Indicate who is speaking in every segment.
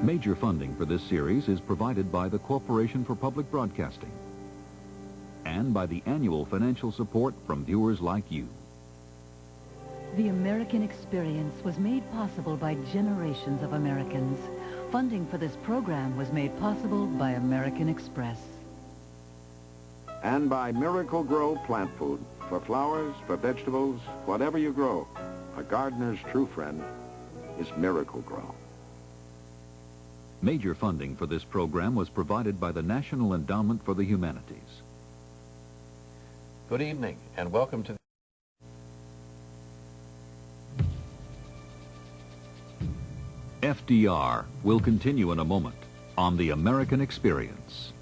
Speaker 1: Major funding for this series is provided by the Corporation for Public Broadcasting and by the annual financial support from viewers like you.
Speaker 2: The American experience was made possible by generations of Americans. Funding for this program was made possible by American Express.
Speaker 3: And by Miracle Grow plant food. For flowers, for vegetables, whatever you grow, a gardener's true friend is Miracle Grow.
Speaker 1: Major funding for this program was provided by the National Endowment for the Humanities.
Speaker 4: Good evening and welcome to
Speaker 1: FDR will continue in a moment on The American Experience.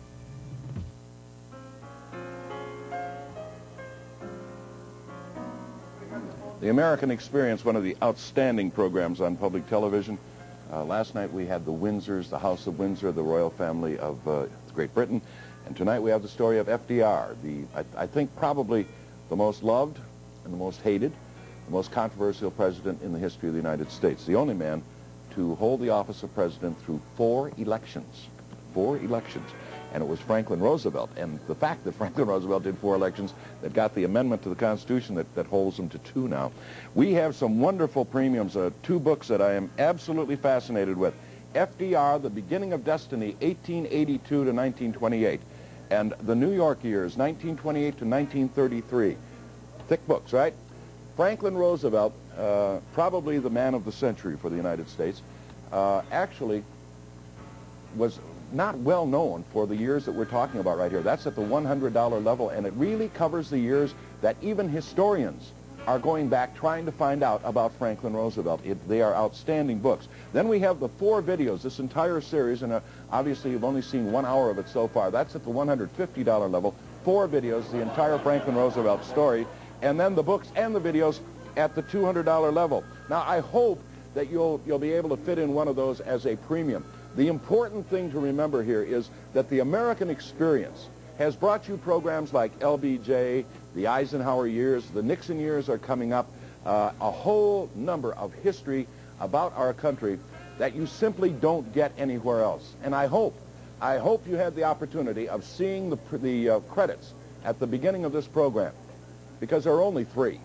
Speaker 3: The American Experience, one of the outstanding programs on public television. Last night we had the Windsors, the House of Windsor, the royal family of Great Britain. And tonight we have the story of FDR, I think probably the most loved and the most hated, the most controversial president in the history of the United States. The only man to hold the office of president through 4 elections. 4 elections. And it was Franklin Roosevelt. And the fact that Franklin Roosevelt did 4 elections that got the amendment to the Constitution that holds him to 2 now. We have some wonderful premiums, 2 books that I am absolutely fascinated with. FDR, The Beginning of Destiny, 1882 to 1928. And The New York Years, 1928 to 1933. Thick books, right? Franklin Roosevelt, probably the man of the century for the United States, actually was not well known for the years that we're talking about right here. That's at the $100 level, and it really covers the years that even historians are going back trying to find out about Franklin Roosevelt. They are outstanding books. Then we have the 4 videos, this entire series, and obviously you've only seen 1 hour of it so far. That's at the $150 level. 4 videos, the entire Franklin Roosevelt story, and then the books and the videos at the $200 level. Now, I hope that you'll be able to fit in one of those as a premium. The important thing to remember here is that the American Experience has brought you programs like LBJ, the Eisenhower years, the Nixon years are coming up, a whole number of history about our country that you simply don't get anywhere else. And I hope you had the opportunity of seeing the credits at the beginning of this program, because there are only 3.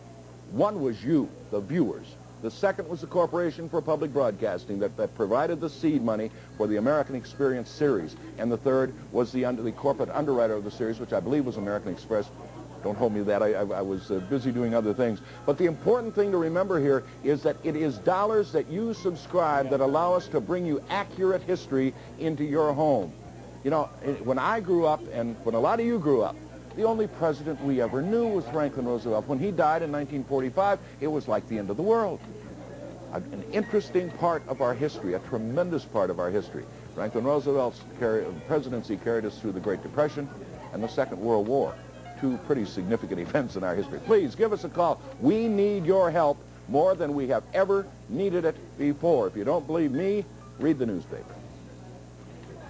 Speaker 3: One was you, the viewers. The second was the Corporation for Public Broadcasting that provided the seed money for the American Experience series. And the third was the corporate underwriter of the series, which I believe was American Express. Don't hold me to that. I was busy doing other things. But the important thing to remember here is that it is dollars that you subscribe that allow us to bring you accurate history into your home. You know, when I grew up, and when a lot of you grew up, the only president we ever knew was Franklin Roosevelt. When he died in 1945, it was like the end of the world. An interesting part of our history, a tremendous part of our history. Franklin Roosevelt's presidency carried us through the Great Depression and the Second World War. 2 pretty significant events in our history. Please give us a call. We need your help more than we have ever needed it before. If you don't believe me, read the newspaper.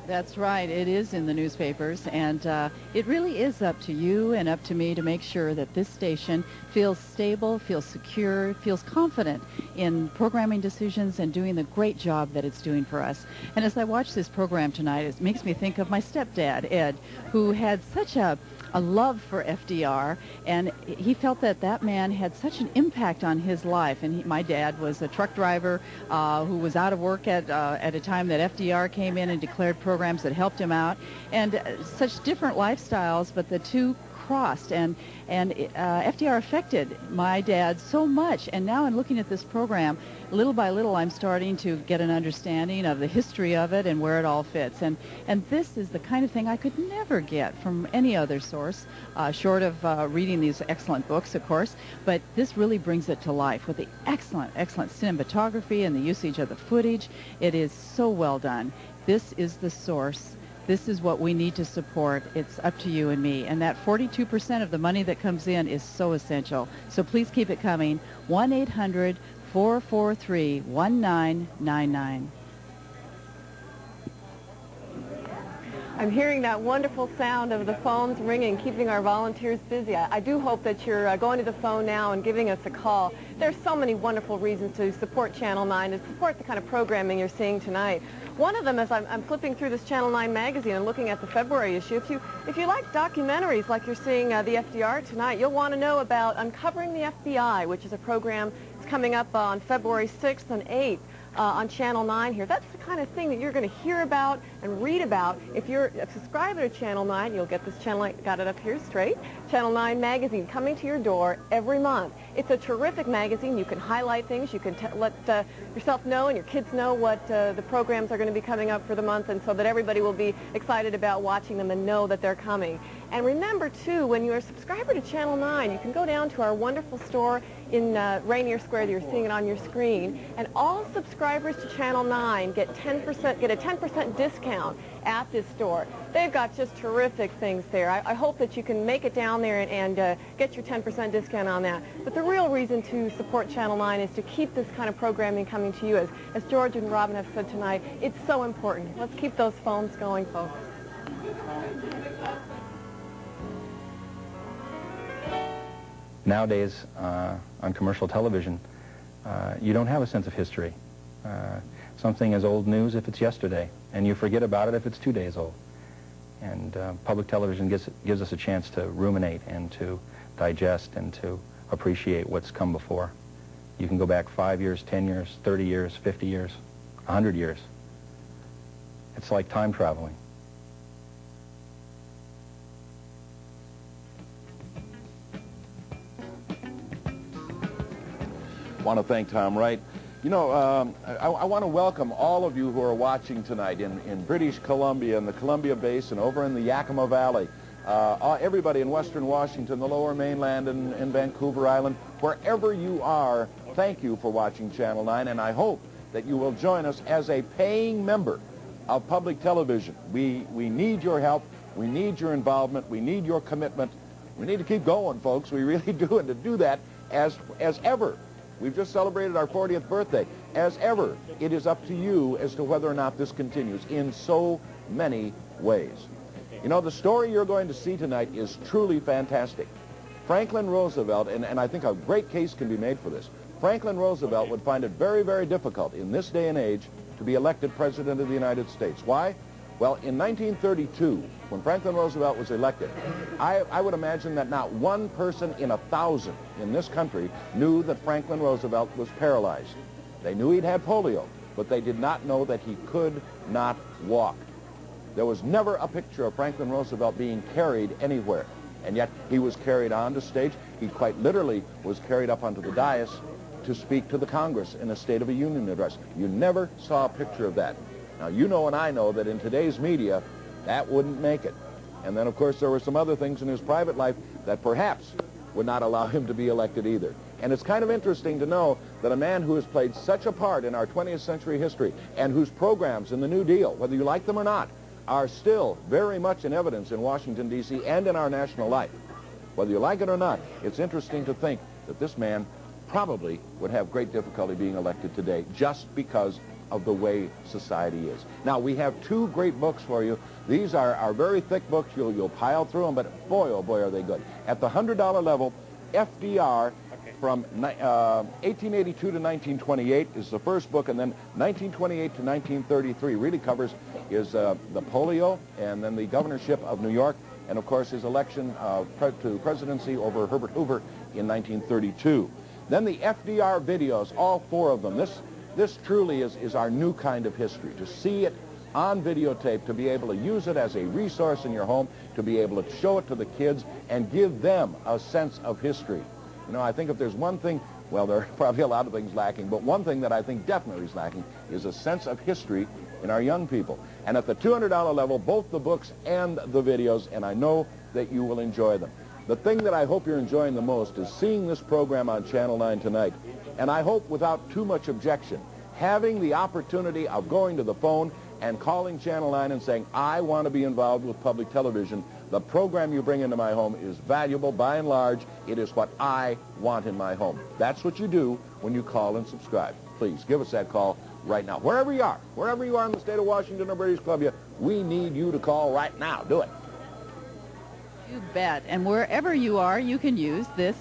Speaker 5: That's right. It is in the newspapers, and it really is up to you and up to me to make sure that this station feels stable, feels secure, feels confident in programming decisions and doing the great job that it's doing for us. And as I watch this program tonight, it makes me think of my stepdad, Ed, who had such a love for FDR, and he felt that that man had such an impact on his life. And my dad was a truck driver who was out of work at a time that FDR came in and declared programs that helped him out, and such different lifestyles, but the two crossed, and FDR affected my dad so much. And now in looking at this program, little by little I'm starting to get an understanding of the history of it and where it all fits, and this is the kind of thing I could never get from any other source, short of reading these excellent books, of course. But this really brings it to life with the excellent cinematography and the usage of the footage. It is so well done. This is the source. This is what we need to support. It's up to you and me. And that 42% of the money that comes in is so essential. So please keep it coming. 1-800-443-1999.
Speaker 6: I'm hearing that wonderful sound of the phones ringing, keeping our volunteers busy. I do hope that you're going to the phone now and giving us a call. There's so many wonderful reasons to support Channel 9 and support the kind of programming you're seeing tonight. One of them is I'm flipping through this Channel 9 magazine and looking at the February issue. If you like documentaries like you're seeing the FDR tonight, you'll want to know about Uncovering the FBI, which is a program that's coming up on February 6th and 8th. On Channel 9 here. That's the kind of thing that you're going to hear about and read about. If you're a subscriber to Channel 9, you'll get this channel, I got it up here straight, Channel 9 magazine coming to your door every month. It's a terrific magazine. You can highlight things. You can let yourself know and your kids know what the programs are going to be coming up for the month, and so that everybody will be excited about watching them and know that they're coming. And remember, too, when you're a subscriber to Channel 9, you can go down to our wonderful store in Rainier Square. You're seeing it on your screen. And all subscribers to Channel 9 get a 10% discount at this store. They've got just terrific things there. I hope that you can make it down there and get your 10% discount on that. But the real reason to support Channel 9 is to keep this kind of programming coming to you. As George and Robin have said tonight, it's so important. Let's keep those phones going, folks.
Speaker 7: Nowadays, on commercial television, you don't have a sense of history. Something is old news if it's yesterday, and you forget about it if it's 2 days old. And public television gives us a chance to ruminate and to digest and to appreciate what's come before. You can go back 5 years, 10 years, 30 years, 50 years, 100 years. It's like time traveling.
Speaker 3: I want to thank Tom Wright. You know, I want to welcome all of you who are watching tonight in British Columbia, in the Columbia Basin, over in the Yakima Valley, everybody in Western Washington, the Lower Mainland, and Vancouver Island, wherever you are, thank you for watching Channel 9, and I hope that you will join us as a paying member of public television. We need your help. We need your involvement. We need your commitment. We need to keep going, folks. We really do, and to do that as ever. We've just celebrated our 40th birthday. As ever, it is up to you as to whether or not this continues in so many ways. You know, the story you're going to see tonight is truly fantastic. Franklin Roosevelt, and I think a great case can be made for this, Franklin Roosevelt would find it very, very difficult in this day and age to be elected President of the United States. Why? Well, in 1932, when Franklin Roosevelt was elected, I would imagine that not one person in 1,000 in this country knew that Franklin Roosevelt was paralyzed. They knew he'd had polio, but they did not know that he could not walk. There was never a picture of Franklin Roosevelt being carried anywhere, and yet he was carried onto stage. He quite literally was carried up onto the dais to speak to the Congress in a State of the Union address. You never saw a picture of that. Now, you know and I know that in today's media, that wouldn't make it. And then, of course, there were some other things in his private life that perhaps would not allow him to be elected either. And it's kind of interesting to know that a man who has played such a part in our 20th century history and whose programs in the New Deal, whether you like them or not, are still very much in evidence in Washington, D.C. and in our national life. Whether you like it or not, it's interesting to think that this man probably would have great difficulty being elected today just because of the way society is. Now, we have two great books for you. These are very thick books. You'll pile through them, but boy, oh boy, are they good. At the $100 level, FDR from 1882 to 1928 is the first book, and then 1928 to 1933 really covers the polio and then the governorship of New York, and of course his election to the presidency over Herbert Hoover in 1932. Then the FDR videos, all four of them. This truly is our new kind of history, to see it on videotape, to be able to use it as a resource in your home, to be able to show it to the kids and give them a sense of history. You know, I think if there's one thing, well, there are probably a lot of things lacking, but one thing that I think definitely is lacking is a sense of history in our young people. And at the $200 level, both the books and the videos, and I know that you will enjoy them. The thing that I hope you're enjoying the most is seeing this program on Channel 9 tonight. And I hope without too much objection, having the opportunity of going to the phone and calling Channel 9 and saying, I want to be involved with public television. The program you bring into my home is valuable. By and large, it is what I want in my home. That's what you do when you call and subscribe. Please give us that call, right now. Wherever you are in the state of Washington or British Columbia, we need you to call right now. Do it.
Speaker 5: You bet. And wherever you are, you can use this.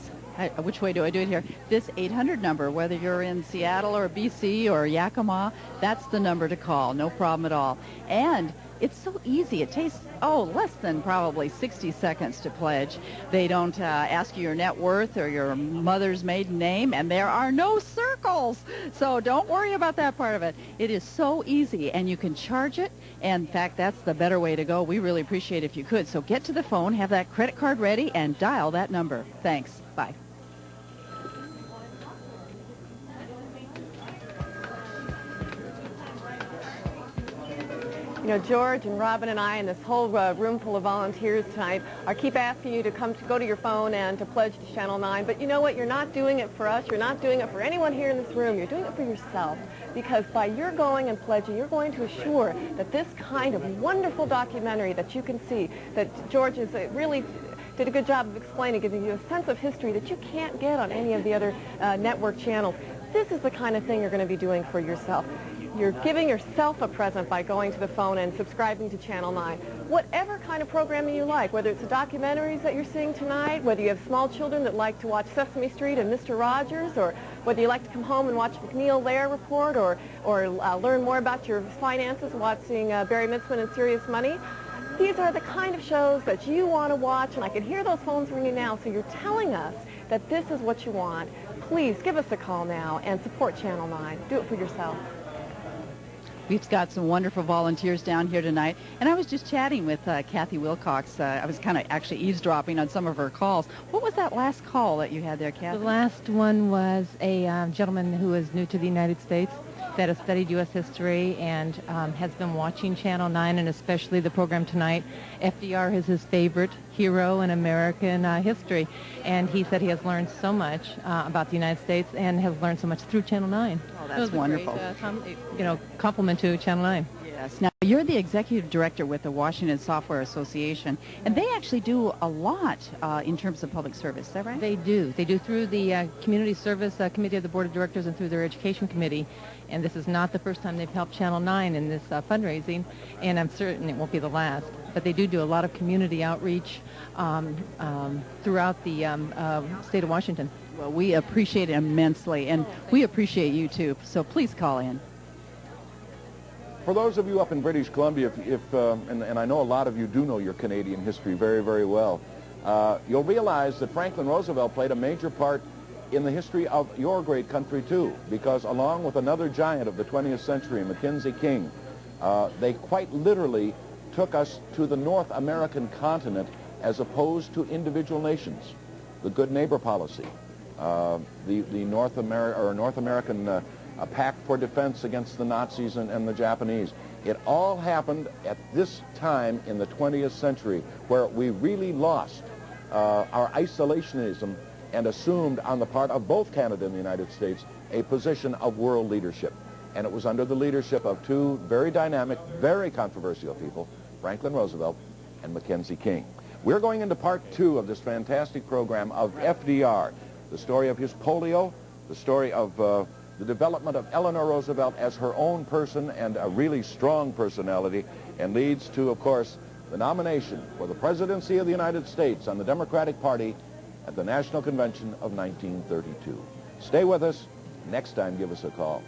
Speaker 5: Which way do I do it here? This 800 number, whether you're in Seattle or BC or Yakima, that's the number to call. No problem at all. And it's so easy. It takes, less than probably 60 seconds to pledge. They don't ask you your net worth or your mother's maiden name, and there are no circles. So don't worry about that part of it. It is so easy, and you can charge it. And in fact, that's the better way to go. We really appreciate it if you could. So get to the phone, have that credit card ready, and dial that number. Thanks. Bye.
Speaker 6: You know, George and Robin and I and this whole room full of volunteers tonight keep asking you to go to your phone and to pledge to Channel 9. But you know what? You're not doing it for us. You're not doing it for anyone here in this room. You're doing it for yourself. Because by your going and pledging, you're going to assure that this kind of wonderful documentary that you can see, that George is really did a good job of explaining, giving you a sense of history that you can't get on any of the other network channels. This is the kind of thing you're going to be doing for yourself. You're giving yourself a present by going to the phone and subscribing to Channel 9. Whatever kind of programming you like, whether it's the documentaries that you're seeing tonight, whether you have small children that like to watch Sesame Street and Mr. Rogers, or whether you like to come home and watch McNeil Lehrer Report, or learn more about your finances watching Barry Mitzman and Serious Money. These are the kind of shows that you want to watch, and I can hear those phones ringing now, so you're telling us that this is what you want. Please give us a call now and support Channel 9. Do it for yourself.
Speaker 5: We've got some wonderful volunteers down here tonight, and I was just chatting with Kathy Wilcox. I was kind of actually eavesdropping on some of her calls. What was that last call that you had there, Kathy?
Speaker 8: The last one was a gentleman who is new to the United States that has studied U.S. history and has been watching Channel 9, and especially the program tonight. FDR is his favorite hero in American history, and he said he has learned so much about the United States and has learned so much through Channel 9.
Speaker 5: Oh, that's wonderful.
Speaker 8: Great, compliment to Channel 9.
Speaker 5: Yes. Now, you're the executive director with the Washington Software Association, and they actually do a lot in terms of public service. Is that right?
Speaker 8: They do. They do through the Community Service Committee of the Board of Directors and through their Education Committee. And this is not the first time they've helped Channel 9 in this fundraising, and I'm certain it won't be the last. But they do a lot of community outreach throughout the state of Washington.
Speaker 5: Well, we appreciate it immensely, and we appreciate you, too. So please call in.
Speaker 3: For those of you up in British Columbia, and I know a lot of you do know your Canadian history very, very well, you'll realize that Franklin Roosevelt played a major part in the history of your great country, too, because along with another giant of the 20th century, Mackenzie King, they quite literally took us to the North American continent as opposed to individual nations. The good neighbor policy, the North American pact for defense against the Nazis and the Japanese. It all happened at this time in the 20th century where we really lost our isolationism and assumed on the part of both Canada and the United States a position of world leadership. And it was under the leadership of two very dynamic, very controversial people, Franklin Roosevelt and Mackenzie King. We're going into part 2 of this fantastic program of FDR, the story of his polio, the story of the development of Eleanor Roosevelt as her own person and a really strong personality, and leads to, of course, the nomination for the presidency of the United States on the Democratic Party at the National Convention of 1932. Stay with us. Next time, give us a call.